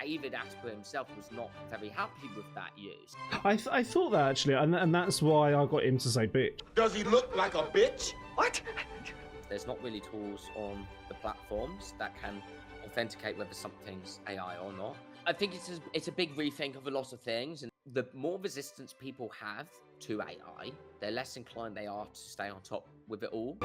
David Attenborough himself was not very happy with that use. I thought that actually, and that's why I got him to say bitch. Does he look like a bitch? What? There's not really tools on the platforms that can authenticate whether something's AI or not. I think it's a big rethink of a lot of things, and the more resistance people have to AI, the less inclined they are to stay on top with it all.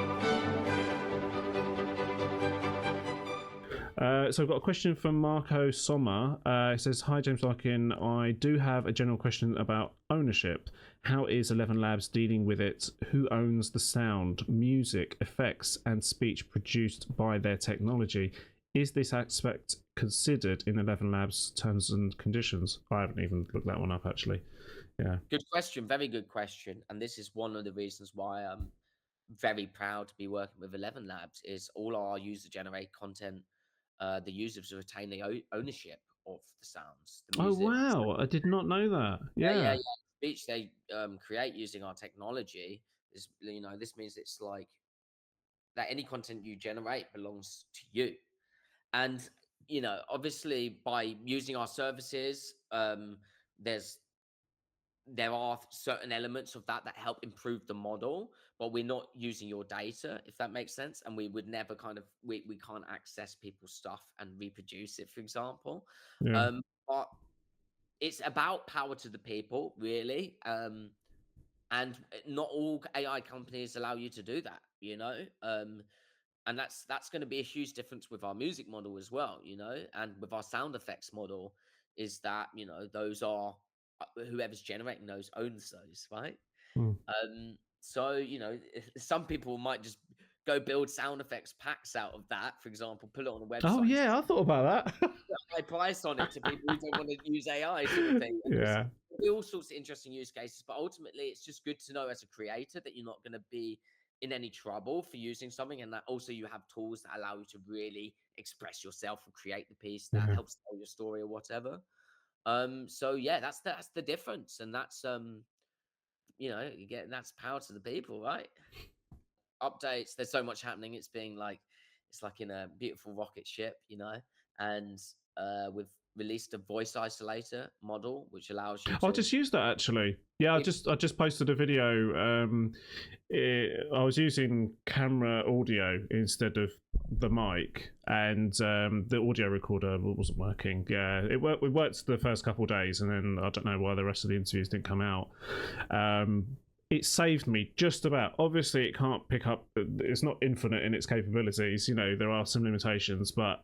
So I've got a question from Marco Sommer. It says, "Hi James Larkin, I do have a general question about ownership. How is 11 Labs dealing with it? Who owns the sound, music, effects, and speech produced by their technology? Is this aspect considered in 11 Labs terms and conditions?" I haven't even looked that one up actually. Yeah. Good question, very good question, and this is one of the reasons why I'm very proud to be working with 11 Labs. Is all our user-generated content. The users retain the ownership of the sounds, the Oh music. wow, I did not know that. Yeah. Speech they create using our technology is, this means it's like that any content you generate belongs to you. And obviously by using our services, there are certain elements of that help improve the model, but we're not using your data, if that makes sense. And we would never we can't access people's stuff and reproduce it, for example. Yeah. But it's about power to the people, really. And not all AI companies allow you to do that, and that's going to be a huge difference with our music model as well, and with our sound effects model, is that those are whoever's generating those owns those, right? Hmm. So some people might just go build sound effects packs out of that, for example, put it on a website. Oh yeah, I thought about that. Put a high price on it to people who don't want to use AI, sort of thing. And Yeah. there's all sorts of interesting use cases, but ultimately it's just good to know as a creator that you're not going to be in any trouble for using something, and that also you have tools that allow you to really express yourself and create the piece that helps tell your story or whatever. So yeah, that's the difference, and that's that's power to the people, right? Updates, there's so much happening. It's like in a beautiful rocket ship, and we've released a voice isolator model which allows you to I just used that actually. Yeah, I just posted a video. I was using camera audio instead of the mic, and the audio recorder wasn't working. Yeah, it worked the first couple of days, and then I don't know why the rest of the interviews didn't come out. It saved me just about. Obviously, it can't pick up. It's not infinite in its capabilities. There are some limitations, but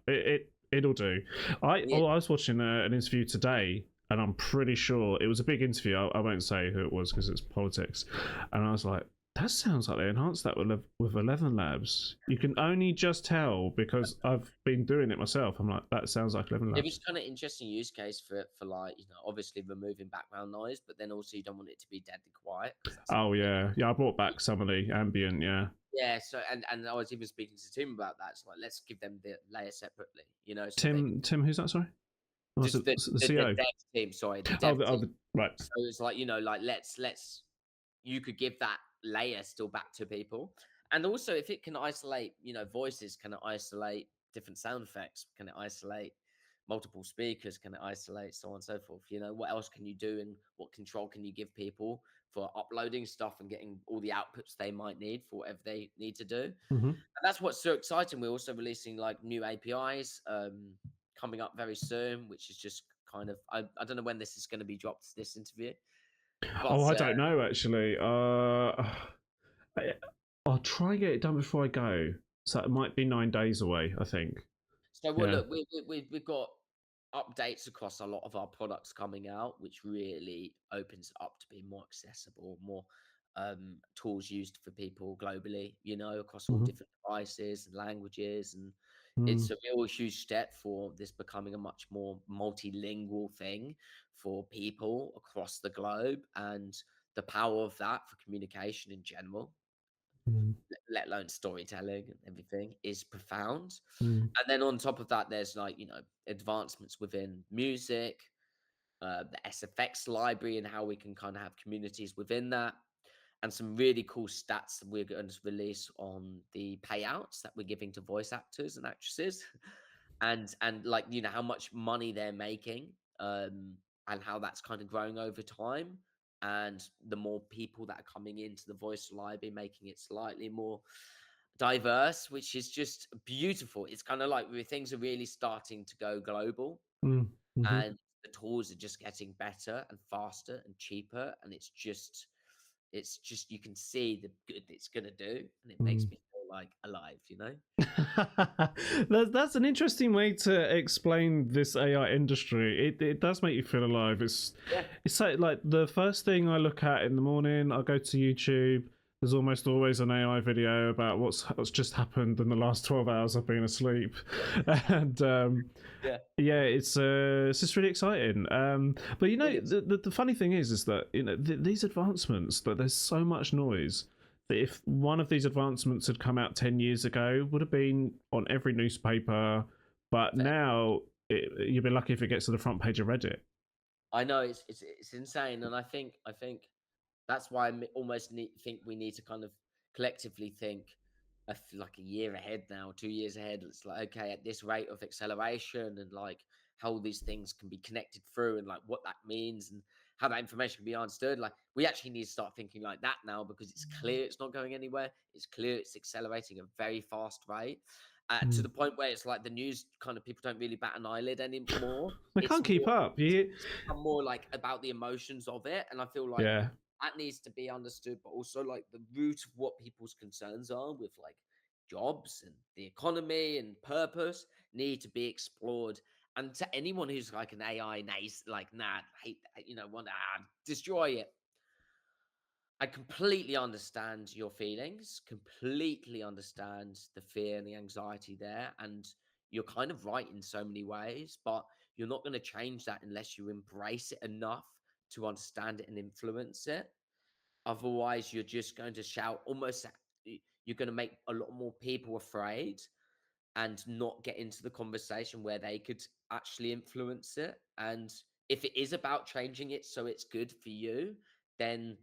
it'll do. I was watching an interview today, and I'm pretty sure it was a big interview. I won't say who it was because it's politics, and I was like, that sounds like they enhanced that with 11 Labs. You can only just tell because I've been doing it myself. I'm like, that sounds like 11 Labs. It was kind of interesting use case for like, obviously removing background noise, but then also you don't want it to be deadly quiet. Oh yeah, I brought back some of the ambient. Yeah, so and I was even speaking to Tim about that. It's like, let's give them the layer separately, so Tim, who's that? Sorry, just the CEO. The dev team. Sorry, the dev team. Right. So it's like, let's you could give that layer still back to people, and also if it can isolate, voices, can it isolate different sound effects? Can it isolate multiple speakers? Can it isolate so on and so forth? What else can you do, and what control can you give people for uploading stuff and getting all the outputs they might need for whatever they need to do? Mm-hmm. And that's what's so exciting. We're also releasing like new APIs coming up very soon, which is just kind of, I don't know when this is going to be dropped, this interview. But, I don't know actually. I'll try and get it done before I go. So it might be 9 days away, I think. So look, we've got updates across a lot of our products coming out, which really opens it up to be more accessible, more tools used for people globally, across all different devices and languages. And it's a real huge step for this becoming a much more multilingual thing for people across the globe, and the power of that for communication in general, let alone storytelling and everything, is profound. And then on top of that, there's like, advancements within music, the SFX library, and how we can kind of have communities within that, and some really cool stats that we're going to release on the payouts that we're giving to voice actors and actresses. and like, you know, how much money they're making, and how that's kind of growing over time. And the more people that are coming into the voice library, making it slightly more diverse, which is just beautiful. It's kind of like where things are really starting to go global, Mm-hmm. and the tools are just getting better and faster and cheaper, and it's just you can see the good it's gonna do, and it makes me feel like alive, you know? That's an interesting way to explain this AI industry. It does make you feel alive. Yeah. It's like the first thing I look at in the morning. I go to YouTube. There's almost always an AI video about what's just happened in the last 12 hours I've been asleep, and yeah, it's just really exciting. But you know, the funny thing is that, you know, these advancements, that there's so much noise that if one of these advancements had come out 10 years ago, would have been on every newspaper. But now you'd be lucky if it gets to the front page of Reddit. I know it's insane, and I think that's why almost think we need to kind of collectively think like a year ahead now, 2 years ahead. It's like, okay, at this rate of acceleration, and like how these things can be connected through, and like what that means, and how that information can be understood. Like, we actually need to start thinking like that now, because it's clear it's not going anywhere. It's clear it's accelerating at a very fast rate. To the point where it's like the news kind of people don't really bat an eyelid anymore. They can't keep up. It's more like about the emotions of it, and I feel like Yeah. that needs to be understood, but also like the root of what people's concerns are with like jobs and the economy and purpose need to be explored. And to anyone who's like an AI like, nah, hate, you know, want to destroy it, I completely understand your feelings, completely understand the fear and the anxiety there. And you're kind of right in so many ways, but you're not going to change that unless you embrace it enough to understand it and influence it. Otherwise, you're just going to shout almost, you're going to make a lot more people afraid and not get into the conversation where they could actually influence it. And if it is about changing it so it's good for you, then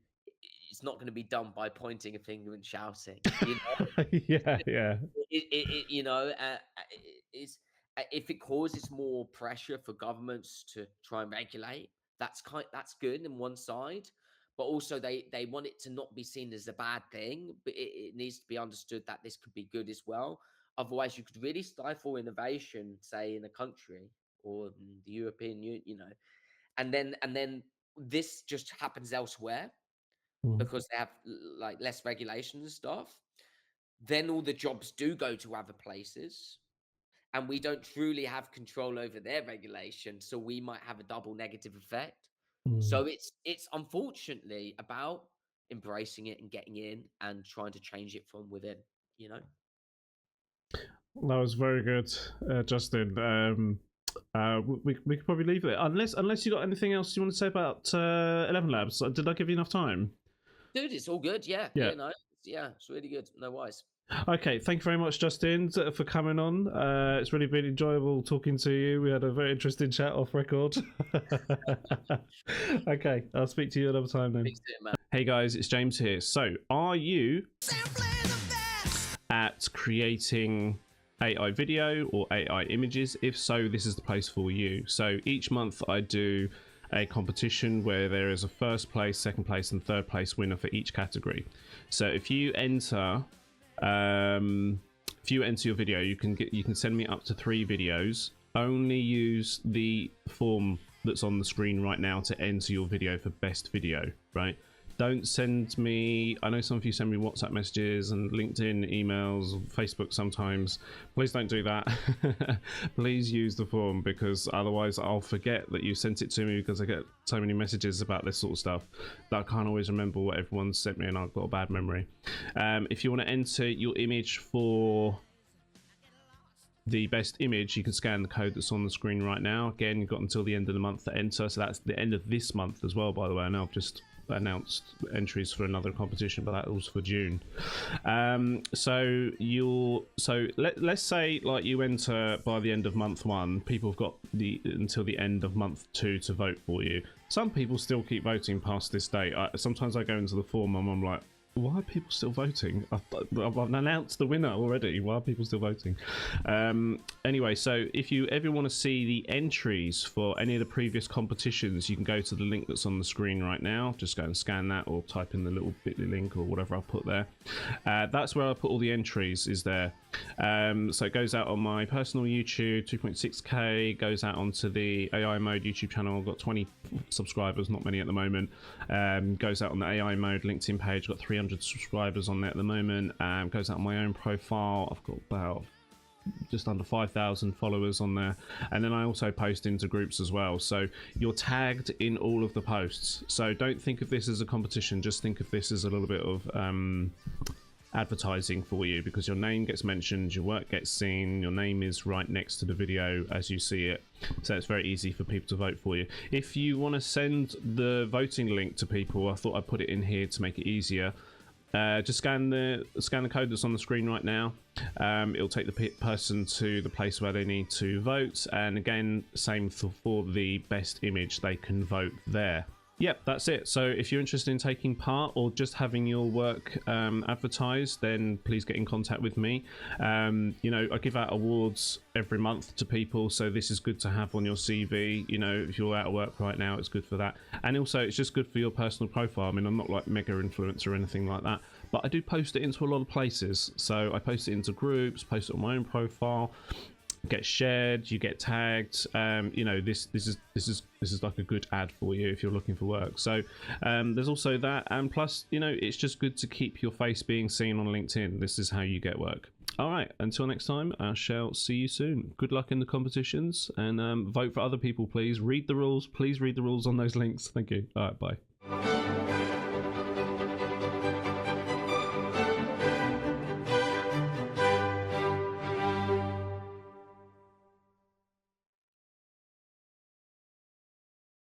it's not going to be done by pointing a finger and shouting. You know, Yeah. you know, it's if it causes more pressure for governments to try and regulate, that's good in one side, but also they want it to not be seen as a bad thing, but it needs to be understood that this could be good as well. Otherwise, you could really stifle innovation, say in a country or in the European Union, you know, and then this just happens elsewhere because they have like less regulation and stuff. Then all the jobs do go to other places, and we don't truly have control over their regulation, so we might have a double negative effect. So it's unfortunately about embracing it and getting in and trying to change it from within, you know. That was very good, Justin. We could probably leave it unless you got anything else you want to say about 11 Labs. Did I give you enough time? Dude, it's all good. Yeah. No, it's really good. No worries. Okay, thank you very much, Justin, for coming on. It's really been enjoyable talking to you. We had a very interesting chat off record. Okay, I'll speak to you another time then. Hey guys, it's James here. So, are you at creating AI video or AI images? If so, this is the place for you. So each month I do a competition where there is a first place, second place and third place winner for each category. So if you enter your video, you can send me up to 3 videos. Only use the form that's on the screen right now to enter your video for best video, right? Don't send me, I know some of you send me WhatsApp messages and LinkedIn emails, Facebook sometimes. Please don't do that. Please use the form, because otherwise I'll forget that you sent it to me, because I get so many messages about this sort of stuff that I can't always remember what everyone's sent me, and I've got a bad memory. If you want to enter your image for the best image, you can scan the code that's on the screen right now. Again, you've got until the end of the month to enter, so that's the end of this month as well, by the way. I know I've just announced entries for another competition, but that was for June. So let's say like you enter by the end of month 1, people have got until the end of month 2 to vote for you. Some people still keep voting past this date. Sometimes I go into the form and I'm like, Why are people still voting? I've announced the winner already. Why are people still voting? Anyway, so if you ever want to see the entries for any of the previous competitions, you can go to the link that's on the screen right now. Just go and scan that, or type in the little bit.ly link or whatever I'll put there. That's where I put all the entries, is there. So it goes out on my personal YouTube, 2.6k, goes out onto the AI Mode YouTube channel. I've got 20 subscribers, not many at the moment. Goes out on the AI Mode LinkedIn page, got 300 subscribers on there at the moment. Goes out on my own profile, I've got about just under 5,000 followers on there, and then I also post into groups as well, so you're tagged in all of the posts. So don't think of this as a competition, just think of this as a little bit of advertising for you, because your name gets mentioned, your work gets seen, your name is right next to the video as you see it, so it's very easy for people to vote for you. If you want to send the voting link to people, I thought I'd put it in here to make it easier. Just scan the code that's on the screen right now. It'll take the person to the place where they need to vote, and again, same for the best image, they can vote there. Yep, that's it. So if you're interested in taking part or just having your work advertised, then please get in contact with me. You know, I give out awards every month to people, so this is good to have on your CV. You know, if you're out of work right now, it's good for that. And also, it's just good for your personal profile. I mean, I'm not like mega influencer or anything like that, but I do post it into a lot of places. So I post it into groups, post it on my own profile, get shared, you get tagged. You know, this is like a good ad for you if you're looking for work. So there's also that, and plus, you know, it's just good to keep your face being seen on LinkedIn. This is how you get work. All right, until next time, I shall see you soon. Good luck in the competitions, and vote for other people, please. Read the rules, please read the rules on those links. Thank you. All right, bye.